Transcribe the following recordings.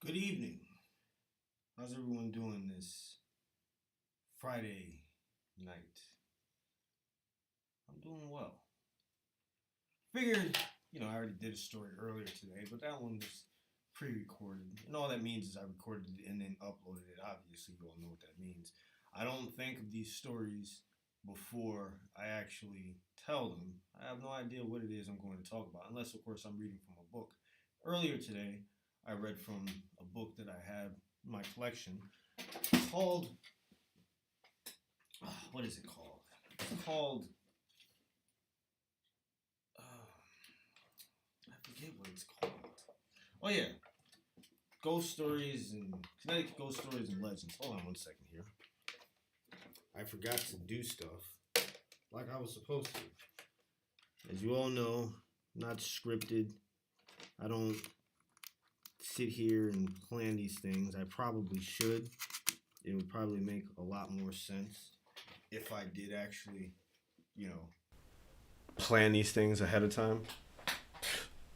Good evening. How's everyone doing this Friday night? I'm doing well. Figured, I already did a story earlier today, but that one was pre-recorded. And all that means is I recorded it and then uploaded it. Obviously, you all know what that means. I don't think of these stories before I actually tell them. I have no idea what it is I'm going to talk about, unless, of course, I'm reading from a book. Earlier today, I read from a book that I have in my collection called, what is it called? It's called, I forget what it's called. Oh yeah, Connecticut Ghost Stories and Legends. Hold on one second here. I forgot to do stuff like I was supposed to. As you all know, not scripted. I don't sit here and plan these things. I probably should. It would probably make a lot more sense if I did actually, plan these things ahead of time.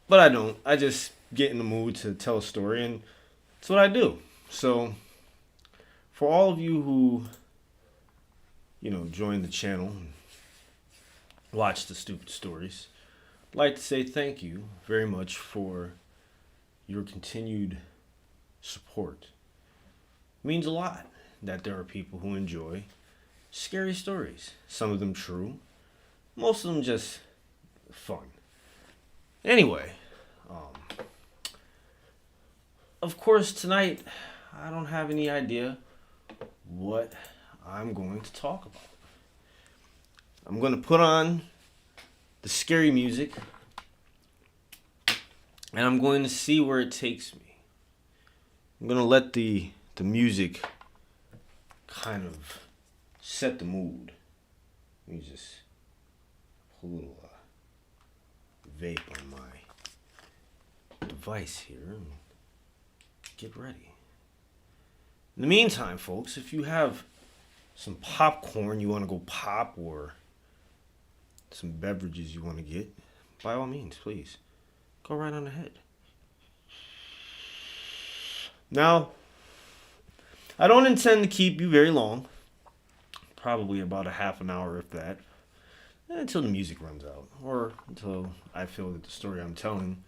But I don't. I just get in the mood to tell a story, and that's what I do. So, for all of you who, join the channel and watch the stupid stories, I'd like to say thank you very much for your continued support. It means a lot that there are people who enjoy scary stories. Some of them true, most of them just fun. Anyway, of course tonight I don't have any idea what I'm going to talk about. I'm going to put on the scary music and I'm going to see where it takes me. I'm going to let the music kind of set the mood. Let me just put a little vape on my device here and get ready. In the meantime, folks, if you have some popcorn you want to go pop or some beverages you want to get, by all means, please. Go right on ahead. Now, I don't intend to keep you very long. Probably about a half an hour, if that. Until the music runs out. Or until I feel that the story I'm telling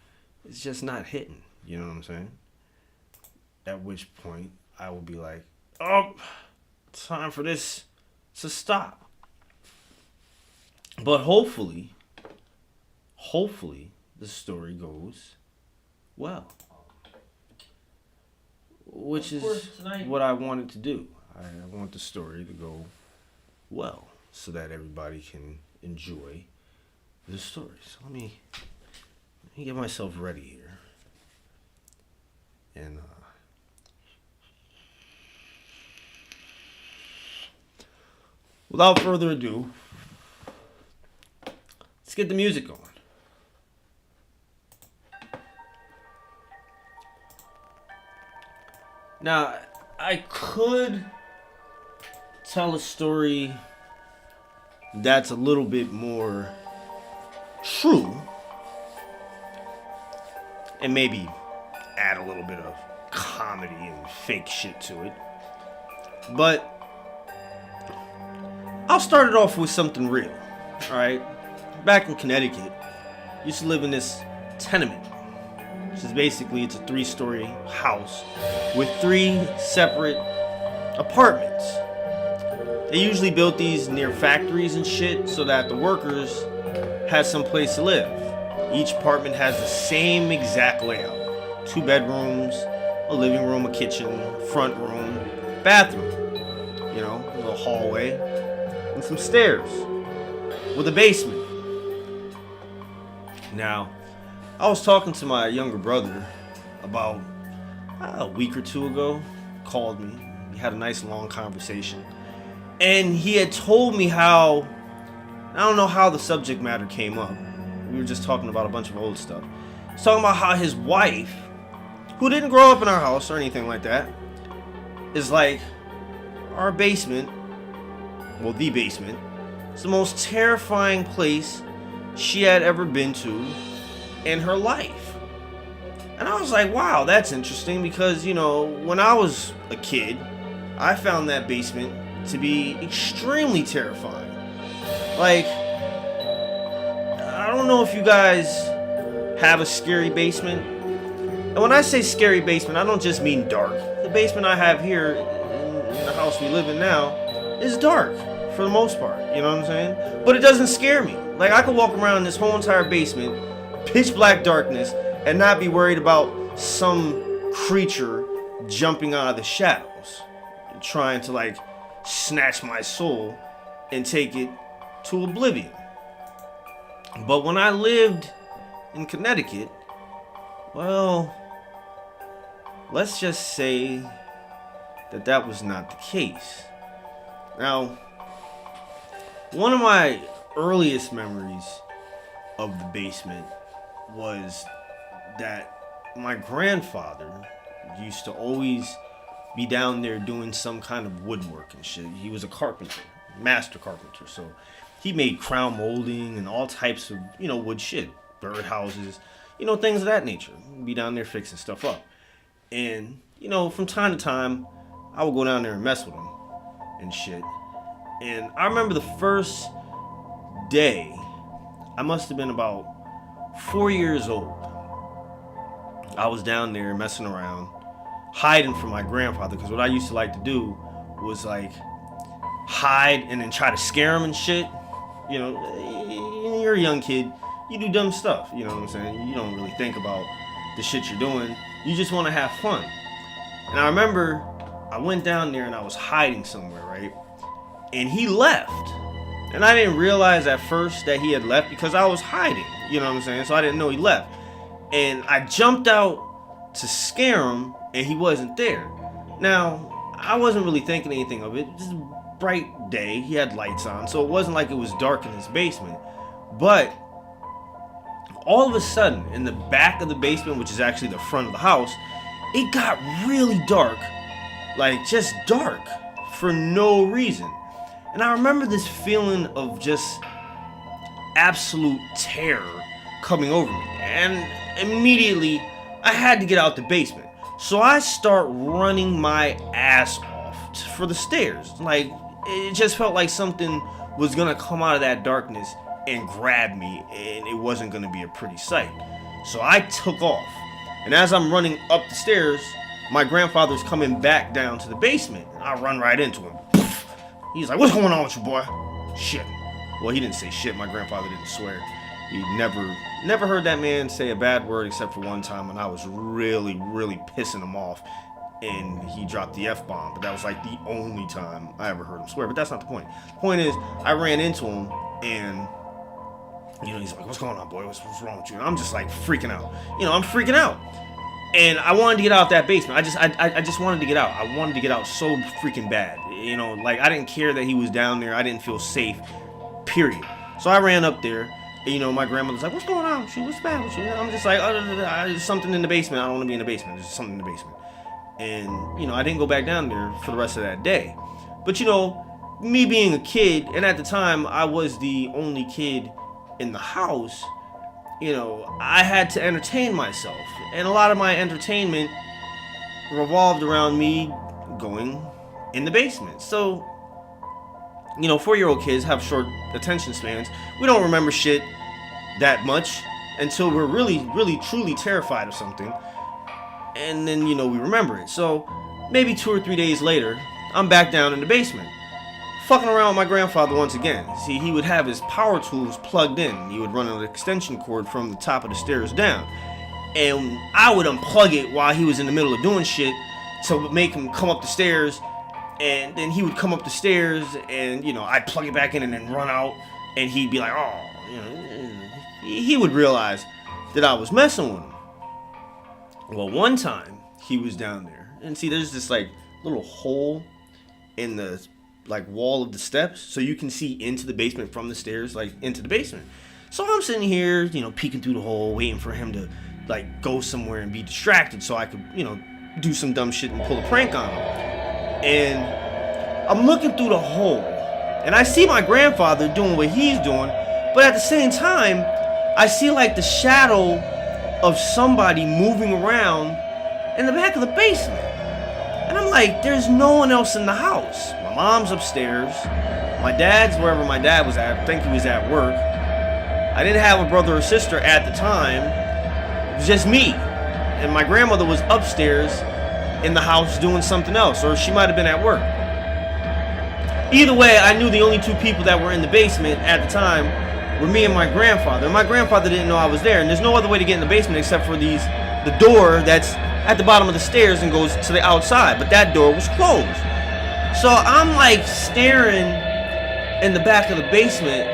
is just not hitting. You know what I'm saying? At which point, I will be like, oh, time for this to stop. But hopefully, the story goes well, which is what I wanted to do. I want the story to go well so that everybody can enjoy the story. So let me get myself ready here. And without further ado, let's get the music going. Now, I could tell a story that's a little bit more true and maybe add a little bit of comedy and fake shit to it. But I'll start it off with something real. Alright? Back in Connecticut, I used to live in this tenement. Which is basically, it's a 3-story house with 3 separate apartments. They usually built these near factories and shit so that the workers had some place to live. Each apartment has the same exact layout. 2 bedrooms, a living room, a kitchen, front room, bathroom. A little hallway, and some stairs with a basement. Now, I was talking to my younger brother about a week or 2 ago. Called me. We had a nice long conversation. And he had told me how, I don't know how the subject matter came up. We were just talking about a bunch of old stuff. He was talking about how his wife, who didn't grow up in our house or anything like that, is like, our basement, well, the basement, is the most terrifying place she had ever been to in her life. And I was like, wow, that's interesting, because, you know, when I was a kid, I found that basement to be extremely terrifying. Like, I don't know if you guys have a scary basement. And when I say scary basement, I don't just mean dark. The basement I have here in the house we live in now is dark for the most part, you know what I'm saying? But it doesn't scare me. Like, I could walk around this whole entire basement, pitch black darkness, and not be worried about some creature jumping out of the shadows, trying to, like, snatch my soul and take it to oblivion. But when I lived in Connecticut, well, let's just say that that was not the case. Now, one of my earliest memories of the basement was that my grandfather used to always be down there doing some kind of woodwork and shit. He was a carpenter, master carpenter, so he made crown molding and all types of, you know, wood shit, birdhouses, you know, things of that nature. He'd be down there fixing stuff up. And, you know, from time to time, I would go down there and mess with him and shit. And I remember the first day, I must have been about 4 years old. I was down there messing around, hiding from my grandfather, because what I used to like to do was, like, hide and then try to scare him and shit. You know, you're a young kid, you do dumb stuff, you know what I'm saying? You don't really think about the shit you're doing. You just want to have fun. And I remember I went down there and I was hiding somewhere, right? And he left. And I didn't realize at first that he had left because I was hiding, you know what I'm saying? So I didn't know he left. And I jumped out to scare him, and he wasn't there. Now, I wasn't really thinking anything of it. Just a bright day, he had lights on, so it wasn't like it was dark in his basement. But all of a sudden, in the back of the basement, which is actually the front of the house, it got really dark. Like, just dark for no reason. And I remember this feeling of just absolute terror coming over me. And immediately, I had to get out the basement. So I start running my ass off for the stairs. Like, it just felt like something was gonna come out of that darkness and grab me, and it wasn't gonna be a pretty sight. So I took off. And as I'm running up the stairs, my grandfather's coming back down to the basement. And I run right into him. He's like, "What's going on with you, boy?" Shit. Well, he didn't say shit. My grandfather didn't swear. He never heard that man say a bad word except for one time when I was really pissing him off and he dropped the F-bomb. But that was like the only time I ever heard him swear. But that's not the point. The point is, I ran into him and, you know, he's like, "What's going on, boy? What's wrong with you?" And I'm just like freaking out. You know, I'm freaking out. And I wanted to get out of that basement. I just wanted to get out. I wanted to get out so freaking bad. You know, like, I didn't care that he was down there. I didn't feel safe, period. So I ran up there. And, you know, my grandmother's like, "What's going on with you? What's bad with you?" And I'm just like, "There's something in the basement. I don't want to be in the basement. There's something in the basement." And, you know, I didn't go back down there for the rest of that day. But, you know, me being a kid, and at the time I was the only kid in the house, you know, I had to entertain myself. And a lot of my entertainment revolved around me going in the basement. So, you know, 4-year-old kids have short attention spans. We don't remember shit that much until we're really, truly terrified of something. And then, you know, we remember it. So, maybe 2 or 3 days later, I'm back down in the basement, fucking around with my grandfather once again. See, he would have his power tools plugged in. He would run an extension cord from the top of the stairs down. And I would unplug it while he was in the middle of doing shit to make him come up the stairs. And then he would come up the stairs and, you know, I'd plug it back in and then run out. And he'd be like, "Oh," you know, he would realize that I was messing with him. Well, one time he was down there. And see, there's this, like, little hole in the, like, wall of the steps. So you can see into the basement from the stairs, like, into the basement. So I'm sitting here, you know, peeking through the hole, waiting for him to, like, go somewhere and be distracted so I could, you know, do some dumb shit and pull a prank on him. And I'm looking through the hole, and I see my grandfather doing what he's doing, but at the same time, I see, like, the shadow of somebody moving around in the back of the basement. And I'm like, there's no one else in the house. My mom's upstairs. My dad's wherever my dad was at. I think he was at work. I didn't have a brother or sister at the time. It was just me. And my grandmother was upstairs in the house doing something else, or she might have been at work. Either way, I knew the only two people that were in the basement at the time were me and my grandfather. And my grandfather didn't know I was there, and there's no other way to get in the basement except for the door that's at the bottom of the stairs and goes to the outside, but that door was closed. So I'm like staring in the back of the basement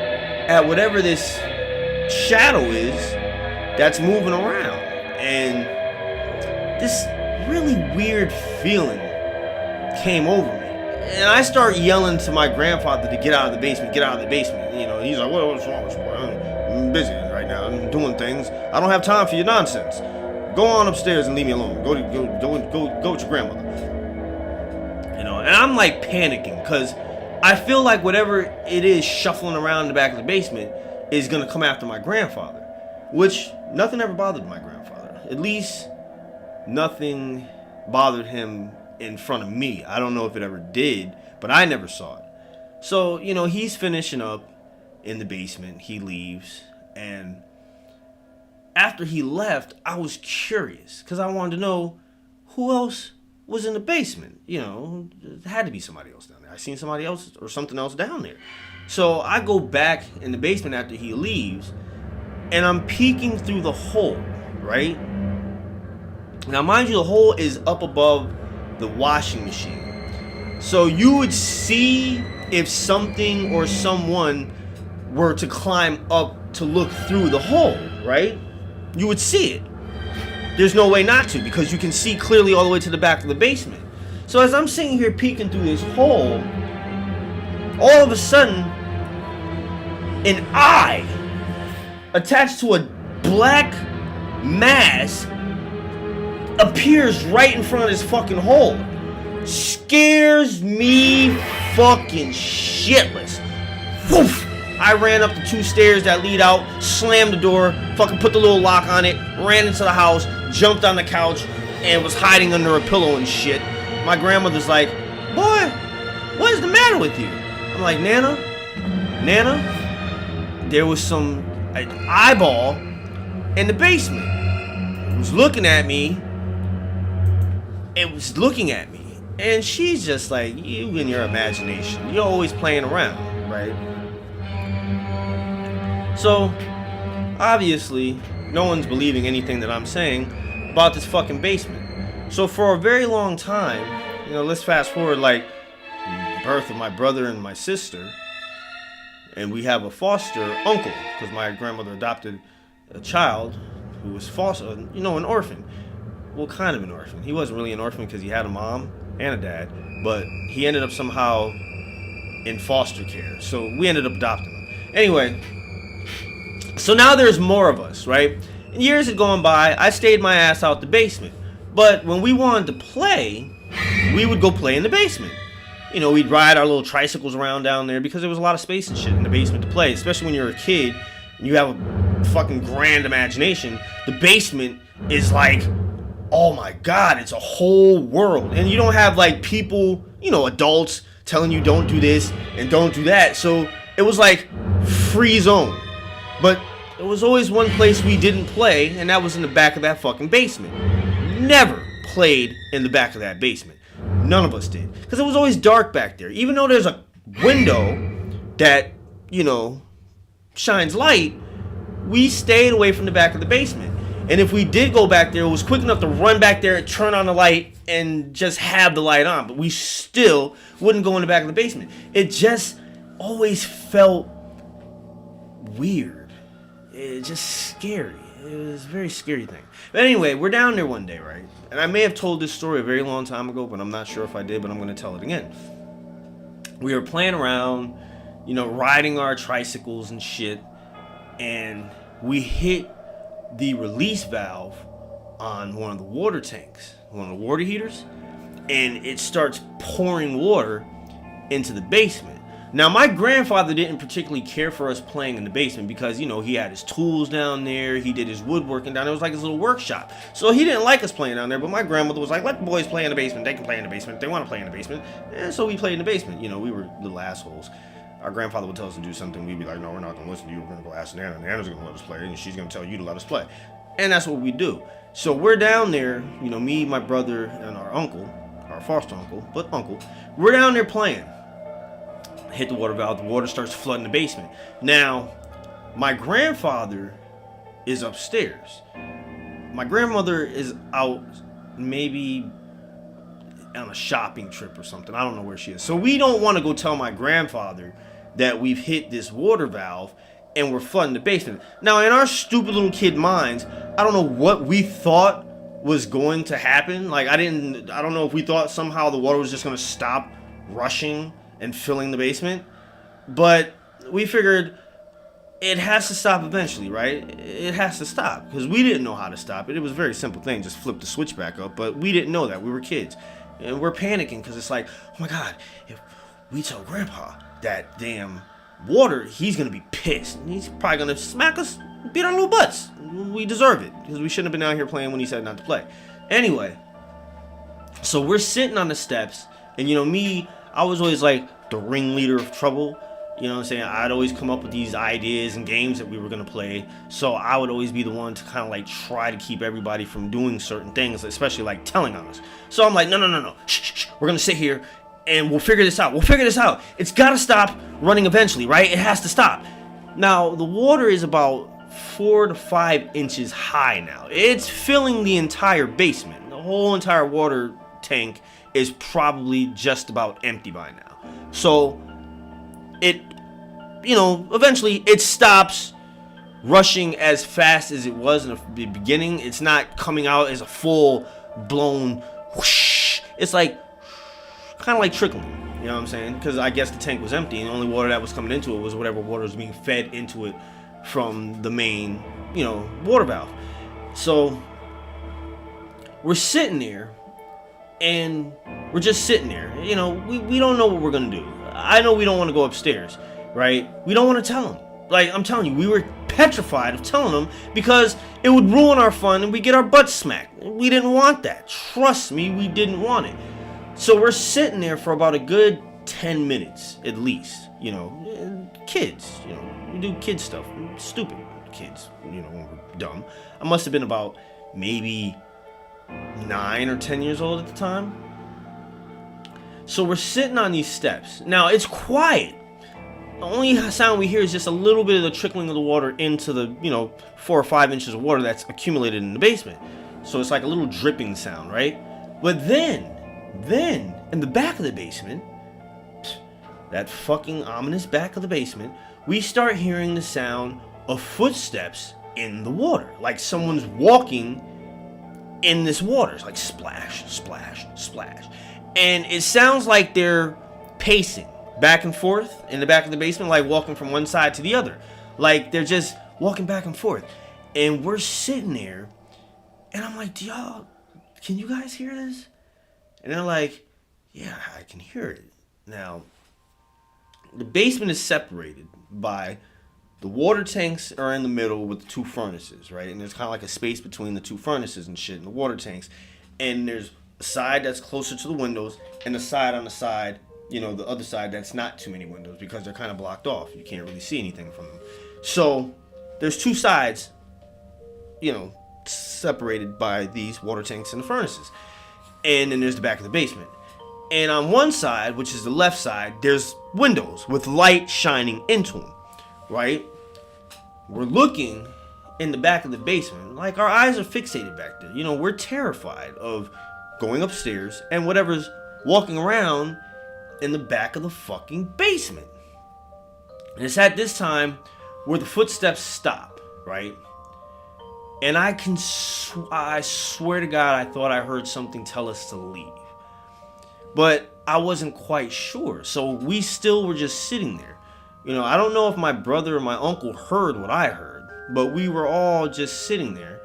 at whatever this shadow is that's moving around, and this really weird feeling came over me. And I start yelling to my grandfather to get out of the basement, get out of the basement. You know, he's like, what's wrong with you, boy? I'm busy right now, I'm doing things. I don't have time for your nonsense. Go on upstairs and leave me alone. Go with your grandmother. You know, and I'm like panicking because I feel like whatever it is shuffling around in the back of the basement is gonna come after my grandfather, which nothing ever bothered my grandfather. At least nothing bothered him in front of me. I don't know if it ever did, but I never saw it. So, you know, he's finishing up in the basement. He leaves, and after he left, I was curious because I wanted to know who else was in the basement. You know, there had to be somebody else down there. I seen somebody else or something else down there. So I go back in the basement after he leaves, and I'm peeking through the hole, right? Now, mind you, the hole is up above the washing machine. So you would see if something or someone were to climb up to look through the hole, right? You would see it. There's no way not to, because you can see clearly all the way to the back of the basement. So as I'm sitting here peeking through this hole, all of a sudden, an eye attached to a black mass appears right in front of this fucking hole. Scares me fucking shitless. Woof! I ran up the 2 stairs that lead out, slammed the door, fucking put the little lock on it, ran into the house, jumped on the couch, and was hiding under a pillow and shit. My grandmother's like, boy, what is the matter with you? I'm like, Nana, there was an eyeball in the basement. It was looking at me. And she's just like, you and your imagination. You're always playing around, right? So, obviously, no one's believing anything that I'm saying about this fucking basement. So for a very long time, you know, let's fast forward like the birth of my brother and my sister, and we have a foster uncle, because my grandmother adopted a child who was foster, you know, an orphan. Well, kind of an orphan. He wasn't really an orphan because he had a mom and a dad, but he ended up somehow in foster care. So we ended up adopting him. Anyway, so now there's more of us, right? And years had gone by. I stayed my ass out the basement. But when we wanted to play, we would go play in the basement. You know, we'd ride our little tricycles around down there because there was a lot of space and shit in the basement to play, especially when you're a kid and you have a fucking grand imagination. The basement is like, oh my God, it's a whole world. And you don't have like people, you know, adults telling you don't do this and don't do that. So it was like free zone. But there was always one place we didn't play, and that was in the back of that fucking basement. Never played in the back of that basement. None of us did. Because it was always dark back there. Even though there's a window that, you know, shines light, we stayed away from the back of the basement. And if we did go back there, it was quick enough to run back there, turn on the light, and just have the light on. But we still wouldn't go in the back of the basement. It just always felt weird. It's just scary. It was a very scary thing. But anyway, we're down there one day, right? And I may have told this story a very long time ago, but I'm not sure if I did, but I'm going to tell it again. We were playing around, you know, riding our tricycles and shit, and we hit the release valve on one of the water tanks, one of the water heaters, and it starts pouring water into the basement. Now, my grandfather didn't particularly care for us playing in the basement because, you know, he had his tools down there. He did his woodworking down there. It was like his little workshop. So he didn't like us playing down there. But my grandmother was like, let the boys play in the basement. They can play in the basement. They want to play in the basement. And so we played in the basement. You know, we were little assholes. Our grandfather would tell us to do something. We'd be like, no, we're not going to listen to you. We're going to go ask Nana. Nana's going to let us play. And she's going to tell you to let us play. And that's what we do. So we're down there, you know, me, my brother, and our uncle, our foster uncle, but uncle. We're down there playing. Hit the water valve, the water starts flooding the basement. Now, my grandfather is upstairs. My grandmother is out maybe on a shopping trip or something. I don't know where she is. So we don't want to go tell my grandfather that we've hit this water valve and we're flooding the basement. Now, in our stupid little kid minds, I don't know what we thought was going to happen. Like, I don't know if we thought somehow the water was just going to stop rushing and filling the basement, but we figured it has to stop eventually, right? It has to stop because we didn't know how to stop it. It was a very simple thing, just flip the switch back up, but we didn't know that. We were kids and we're panicking because it's like, oh my God, if we tell Grandpa that damn water, he's gonna be pissed and he's probably gonna smack us, beat our little butts. We deserve it because we shouldn't have been out here playing when he said not to play. Anyway, so we're sitting on the steps, and you know me, I was always like the ringleader of trouble. You know what I'm saying? I'd always come up with these ideas and games that we were going to play. So I would always be the one to kind of like try to keep everybody from doing certain things, especially like telling on us. So I'm like, no. Shh. We're going to sit here and we'll figure this out. It's got to stop running eventually, right? It has to stop. Now, the water is about 4 to 5 inches high now. It's filling the entire basement. The whole entire water tank is probably just about empty by now. So it, you know, eventually it stops rushing as fast as it was in the beginning. It's not coming out as a full blown whoosh. It's like kind of like trickling. You know what I'm saying? Because I guess the tank was empty and the only water that was coming into it was whatever water was being fed into it from the main, you know, water valve. So we're sitting there. And we're just sitting there. You know, we don't know what we're going to do. I know we don't want to go upstairs, right? We don't want to tell them. Like, I'm telling you, we were petrified of telling them because it would ruin our fun and we get our butts smacked. We didn't want that. Trust me, we didn't want it. So we're sitting there for about a good 10 minutes at least. You know, kids, you know, we do kid stuff. Stupid kids, you know, when we're dumb. I must have been about maybe 9 or 10 years old at the time. So we're sitting on these steps. Now it's quiet. The only sound we hear is just a little bit of the trickling of the water into the, you know, 4 or 5 inches of water that's accumulated in the basement. So it's like a little dripping sound, right? But then in the back of the basement, that fucking ominous back of the basement, we start hearing the sound of footsteps in the water, like someone's walking in this water. It's like splash, splash, splash. And it sounds like they're pacing back and forth in the back of the basement, like walking from one side to the other. Like they're just walking back and forth. And we're sitting there, and I'm like, y'all, can you guys hear this? And they're like, yeah, I can hear it. Now, the basement is separated by the water tanks are in the middle with the 2 furnaces, right? And there's kind of like a space between the 2 furnaces and shit and the water tanks. And there's a side that's closer to the windows and a side on the side, you know, the other side that's not too many windows because they're kind of blocked off. You can't really see anything from them. So there's 2 sides, you know, separated by these water tanks and the furnaces. And then there's the back of the basement. And on one side, which is the left side, there's windows with light shining into them, right? We're looking in the back of the basement, like our eyes are fixated back there. You know, we're terrified of going upstairs and whatever's walking around in the back of the fucking basement. And it's at this time where the footsteps stop, right? And I swear to God, I thought I heard something tell us to leave. But I wasn't quite sure. So we still were just sitting there. You know, I don't know if my brother or my uncle heard what I heard, but we were all just sitting there.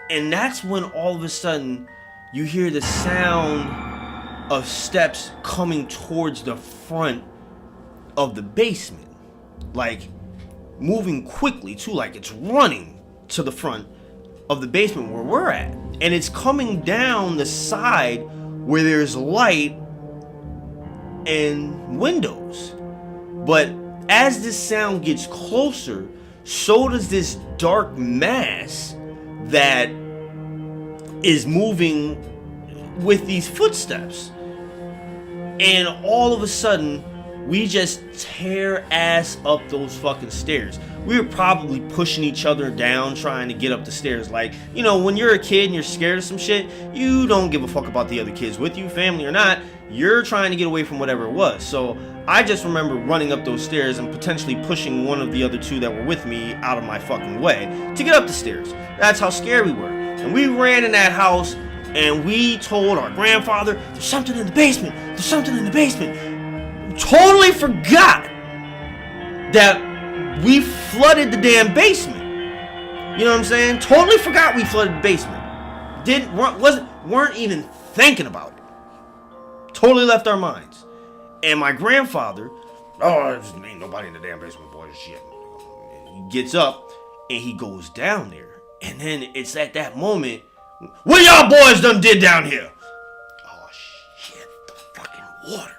And that's when all of a sudden you hear the sound of steps coming towards the front of the basement, like moving quickly too, like it's running to the front of the basement where we're at, and it's coming down the side where there's light and windows. But as this sound gets closer, so does this dark mass that is moving with these footsteps. And all of a sudden, we just tear ass up those fucking stairs. We were probably pushing each other down, trying to get up the stairs. Like, you know, when you're a kid and you're scared of some shit, you don't give a fuck about the other kids with you, family or not. You're trying to get away from whatever it was. So I just remember running up those stairs and potentially pushing one of the other two that were with me out of my fucking way to get up the stairs. That's how scared we were. And we ran in that house and we told our grandfather, there's something in the basement. There's something in the basement. Totally forgot that we flooded the damn basement. You know what I'm saying? Totally forgot we flooded the basement. Weren't even thinking about it. Totally left our minds. And my grandfather, oh, ain't nobody in the damn basement, boy, shit. He gets up and he goes down there. And then it's at that moment, what y'all boys done did down here? Oh shit, the fucking water.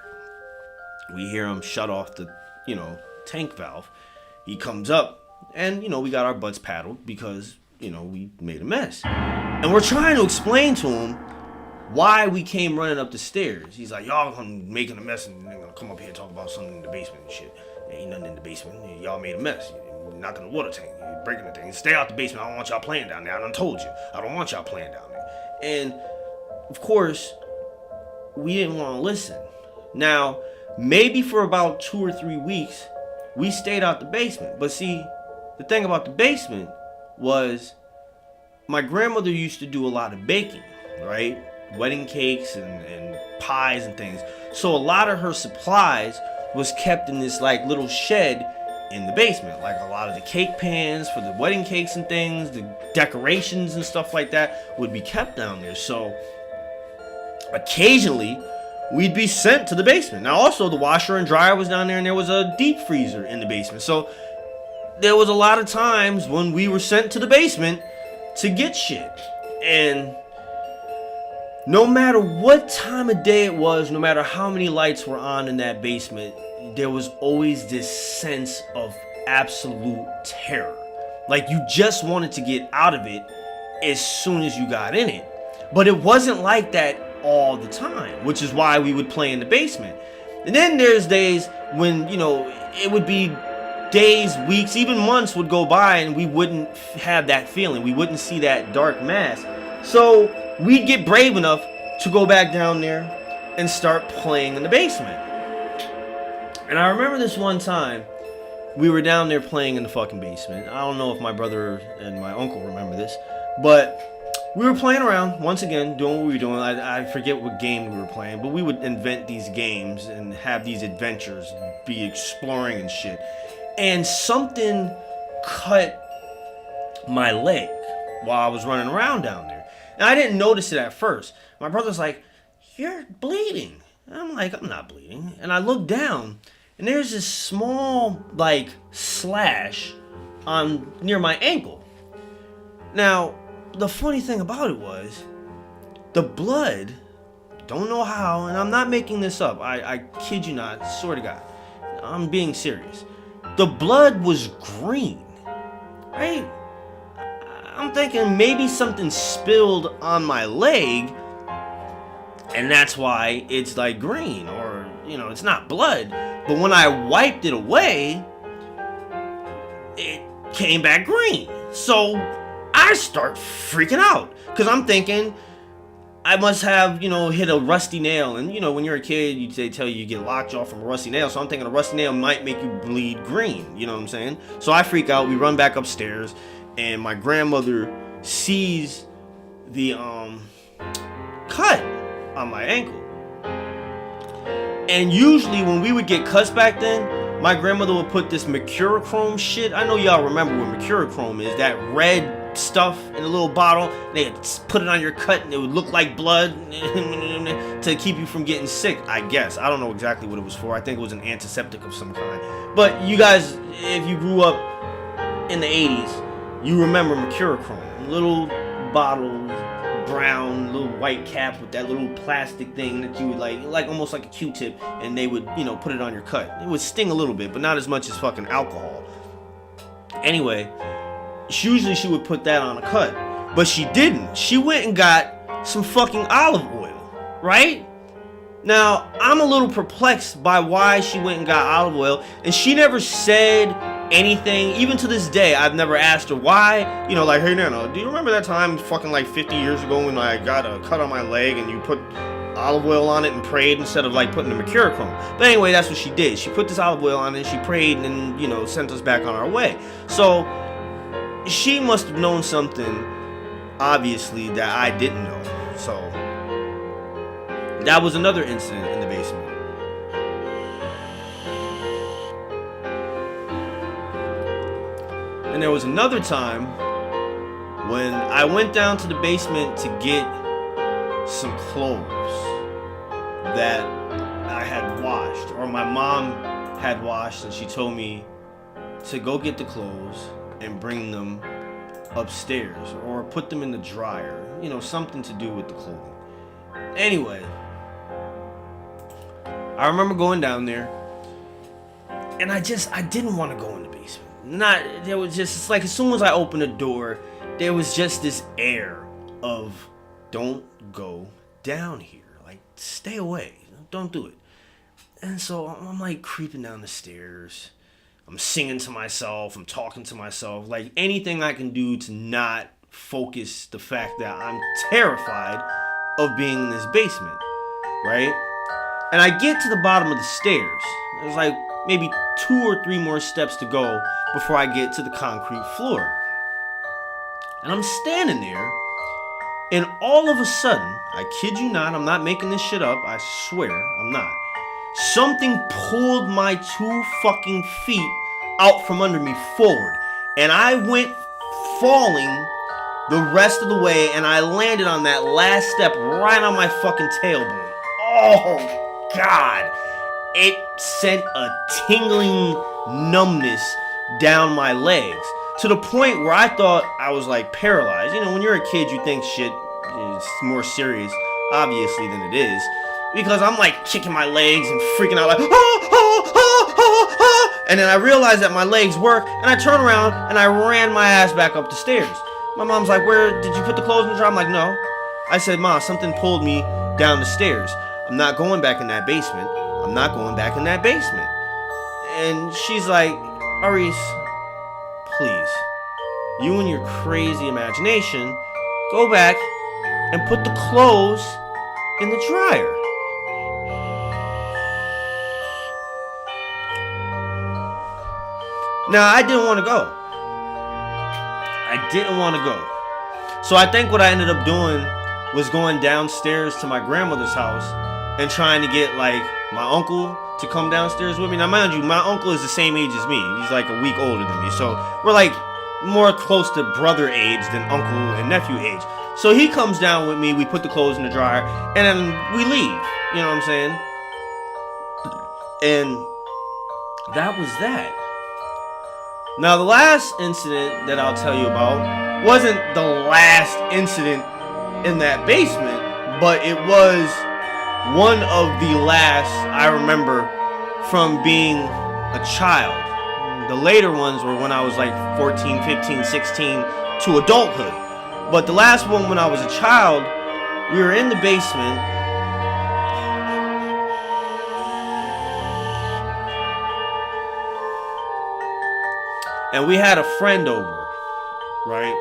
We hear him shut off the, tank valve. He comes up and, we got our butts paddled because, we made a mess. And we're trying to explain to him why we came running up the stairs. He's like, y'all making a mess and they're gonna come up here and talk about something in the basement and shit. There ain't nothing in the basement. Y'all made a mess. You're knocking the water tank. You're breaking the thing. Stay out the basement. I don't want y'all playing down there. I done told you. I don't want y'all playing down there. And, of course, we didn't want to listen. Now, maybe for about 2 or 3 weeks, we stayed out the basement. But see, the thing about the basement was my grandmother used to do a lot of baking, right? Wedding cakes and pies and things. So a lot of her supplies was kept in this like little shed in the basement. Like a lot of the cake pans for the wedding cakes and things, the decorations and stuff like that would be kept down there. So occasionally we'd be sent to the basement. Now also the washer and dryer was down there and there was a deep freezer in the basement. So there was a lot of times when we were sent to the basement to get shit. And no matter what time of day it was, no matter how many lights were on in that basement, there was always this sense of absolute terror. Like you just wanted to get out of it as soon as you got in it. But it wasn't like that all the time, which is why we would play in the basement. And then there's days when, it would be days, weeks, even months would go by and we wouldn't have that feeling. We wouldn't see that dark mass. So we'd get brave enough to go back down there and start playing in the basement. And I remember this one time, we were down there playing in the fucking basement. I don't know if my brother and my uncle remember this, but we were playing around, once again, doing what we were doing. I forget what game we were playing, but we would invent these games and have these adventures, be exploring and shit. And something cut my leg while I was running around down there. And I didn't notice it at first. My brother's like, you're bleeding. And I'm like, I'm not bleeding. And I look down, and there's this small, slash near my ankle. Now, the funny thing about it was, the blood, don't know how, and I'm not making this up. I kid you not, swear to God. I'm being serious. The blood was green, right? I'm thinking maybe something spilled on my leg and that's why it's like green, or it's not blood. But when I wiped it away, it came back green. So I start freaking out because I'm thinking I must have hit a rusty nail. And when you're a kid, they tell you get lockjaw from a rusty nail. So I'm thinking a rusty nail might make you bleed green. You know what I'm saying? So I freak out. We run back upstairs. And my grandmother sees the cut on my ankle. And usually when we would get cuts back then, my grandmother would put this mercurochrome shit. I know y'all remember what mercurochrome is. That red stuff in a little bottle. They'd put it on your cut and it would look like blood to keep you from getting sick, I guess. I don't know exactly what it was for. I think it was an antiseptic of some kind. But you guys, if you grew up in the 80s, you remember mercurochrome. Little bottle, brown, little white cap with that little plastic thing that you would like almost like a Q-tip, and they would, put it on your cut. It would sting a little bit, but not as much as fucking alcohol. Anyway, usually she would put that on a cut, but she didn't. She went and got some fucking olive oil, right? Now, I'm a little perplexed by why she went and got olive oil, and she never said anything. Even to this day, I've never asked her why. Like, hey, Nana, do you remember that time fucking like 50 years ago when I got a cut on my leg and you put olive oil on it and prayed instead of like putting the mercurochrome? But anyway, that's what she did. She put this olive oil on it and she prayed and then, sent us back on our way. So she must have known something, obviously, that I didn't know. So that was another incident in the basement. And there was another time when I went down to the basement to get some clothes that I had washed, or my mom had washed, and she told me to go get the clothes and bring them upstairs or put them in the dryer, something to do with the clothing. Anyway, I remember going down there, and I didn't want to go in the basement. It's like as soon as I opened the door, there was just this air of don't go down here. Like, stay away. Don't do it. And so I'm like creeping down the stairs. I'm singing to myself. I'm talking to myself. Like anything I can do to not focus the fact that I'm terrified of being in this basement, right? And I get to the bottom of the stairs. There's like maybe 2 or 3 more steps to go before I get to the concrete floor. And I'm standing there, and all of a sudden, I kid you not, I'm not making this shit up, I swear I'm not. Something pulled my 2 fucking feet out from under me forward, and I went falling the rest of the way, and I landed on that last step right on my fucking tailbone. Oh, God. It sent a tingling numbness down my legs to the point where I thought I was like paralyzed. When you're a kid, you think shit is more serious, obviously, than it is. Because I'm like kicking my legs and freaking out like, and then I realized that my legs work, and I turned around and I ran my ass back up the stairs. My mom's like, where did you put the clothes in the dryer? I'm like, no. I said, Ma, something pulled me down the stairs. I'm not going back in that basement. I'm not going back in that basement. And she's like, Aris, please, you and your crazy imagination, go back and put the clothes in the dryer. Now, I didn't want to go. So I think what I ended up doing was going downstairs to my grandmother's house and trying to get like my uncle to come downstairs with me. Now, mind you, my uncle is the same age as me. He's like a week older than me. So we're like more close to brother age than uncle and nephew age. So he comes down with me. We put the clothes in the dryer and then we leave. You know what I'm saying? And that was that. Now, the last incident that I'll tell you about wasn't the last incident in that basement, but it was one of the last I remember from being a child. The later ones were when I was like 14, 15, 16 to adulthood. But the last one when I was a child, we were in the basement. And we had a friend over, right?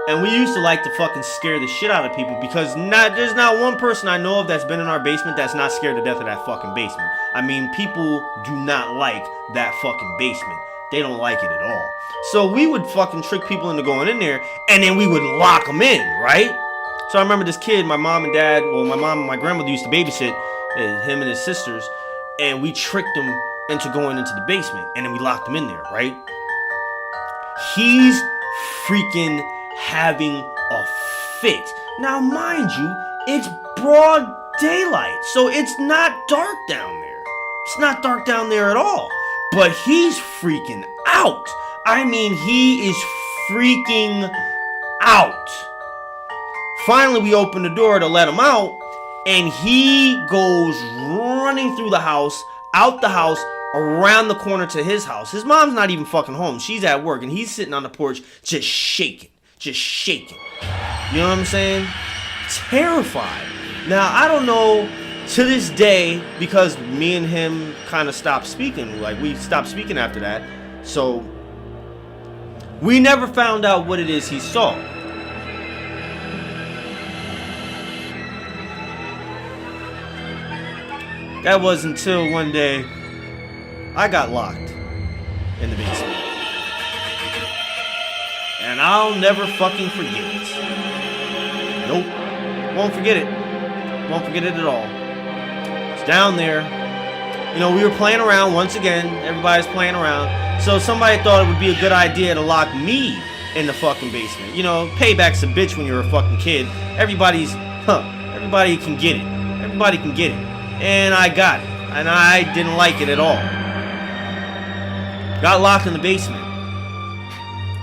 And we used to like to fucking scare the shit out of people because there's not one person I know of that's been in our basement that's not scared to death of that fucking basement. I mean, people do not like that fucking basement. They don't like it at all. So we would fucking trick people into going in there, and then we would lock them in, right? So I remember this kid, my mom and my grandmother used to babysit him and his sisters, and we tricked him into going into the basement, and then we locked him in there, right? He's freaking having a fit. Now, mind you, it's broad daylight, so it's not dark down there. It's not dark down there at all. But he's freaking out. I mean, he is freaking out. Finally, we open the door to let him out, and he goes running through the house, out the house, around the corner to his house. His mom's not even fucking home. She's at work, and he's sitting on the porch just shaking. Just shaking. You know what I'm saying? Terrified. Now, I don't know to this day, because me and him kind of stopped speaking. Like, we stopped speaking after that. So, we never found out what it is he saw. That was until one day I got locked in the basement. And I'll never fucking forget it. Nope. Won't forget it. Won't forget it at all. It's down there. You know, we were playing around once again. Everybody's playing around. So somebody thought it would be a good idea to lock me in the fucking basement. You know, payback's a bitch when you're a fucking kid. Everybody can get it. Everybody can get it. And I got it. And I didn't like it at all. Got locked in the basement.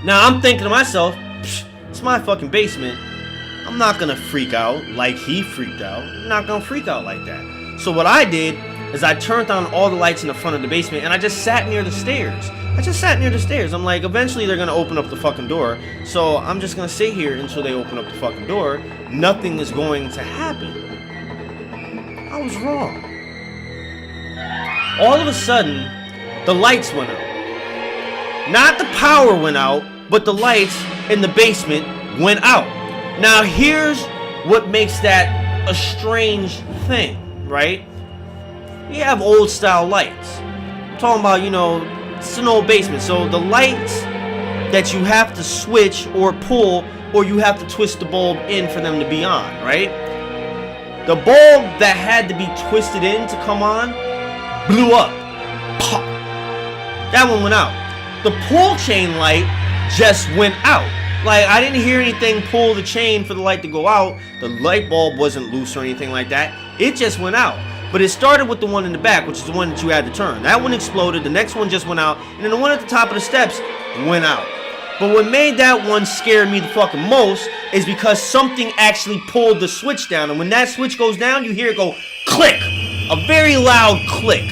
Now I'm thinking to myself, it's my fucking basement. I'm not gonna freak out like he freaked out. I'm not gonna freak out like that. So what I did is I turned on all the lights in the front of the basement and I just sat near the stairs. I'm like, eventually they're gonna open up the fucking door. So I'm just gonna sit here until they open up the fucking door. Nothing is going to happen. I was wrong. All of a sudden, the lights went out. Not the power went out, but the lights in the basement went out. Now here's what makes that a strange thing, right? We have old style lights. I'm talking about, you know, it's an old basement. So the lights that you have to switch or pull, or you have to twist the bulb in for them to be on, right? The bulb that had to be twisted in to come on blew up. Pop. That one went out. The pull chain light just went out. Like, I didn't hear anything pull the chain for the light to go out. The light bulb wasn't loose or anything like that. It just went out. But it started with the one in the back, which is the one that you had to turn. That one exploded. The next one just went out. And then the one at the top of the steps went out. But what made that one scare me the fucking most is because something actually pulled the switch down. And when that switch goes down, you hear it go click. A very loud click.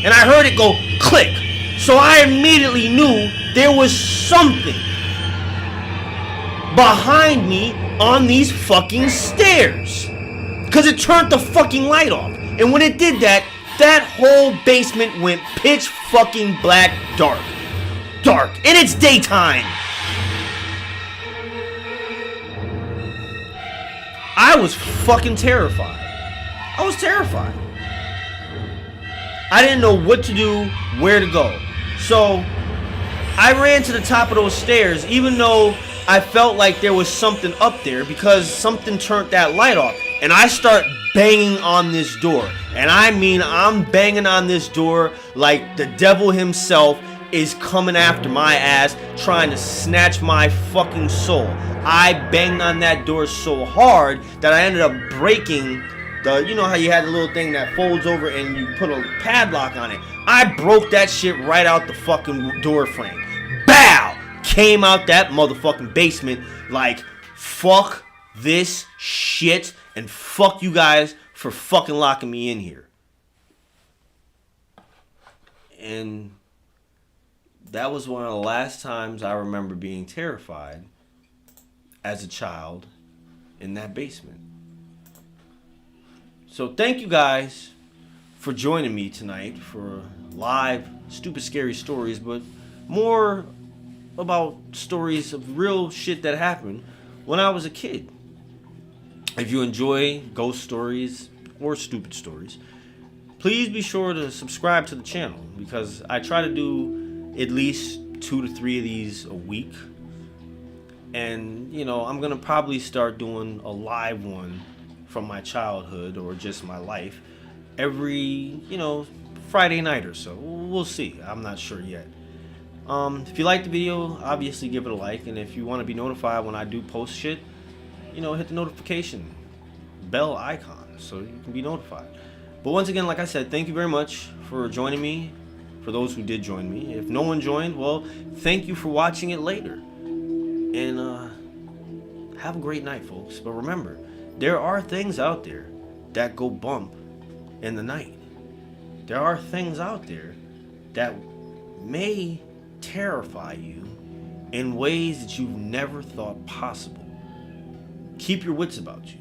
And I heard it go click. So I immediately knew there was something behind me on these fucking stairs. Because it turned the fucking light off. And when it did that, that whole basement went pitch fucking black dark. Dark. And it's daytime. I was fucking terrified. I was terrified. I didn't know what to do, where to go. So I ran to the top of those stairs, even though I felt like there was something up there because something turned that light off. And I start banging on this door. And I mean, I'm banging on this door like the devil himself is coming after my ass, trying to snatch my fucking soul. I banged on that door so hard that I ended up breaking the, you know how you had the little thing that folds over and you put a padlock on it. I broke that shit right out the fucking door frame. Bow! Came out that motherfucking basement like, fuck this shit and fuck you guys for fucking locking me in here. And that was one of the last times I remember being terrified as a child in that basement. So thank you guys for joining me tonight for live stupid scary stories, but more about stories of real shit that happened when I was a kid. If you enjoy ghost stories or stupid stories, please be sure to subscribe to the channel because I try to do at least 2 to 3 of these a week. And, you know, I'm going to probably start doing a live one from my childhood or just my life every, you know, Friday night or so. We'll see. I'm not sure yet. If you like the video, obviously give it a like, and if you want to be notified when I do post shit, hit the notification bell icon so you can be notified. But once again, like I said, thank you very much for joining me. For those who did join me, if no one joined, well, thank you for watching it later. And have a great night, folks. But remember, there are things out there that go bump in the night. There are things out there that may terrify you in ways that you've never thought possible. Keep your wits about you.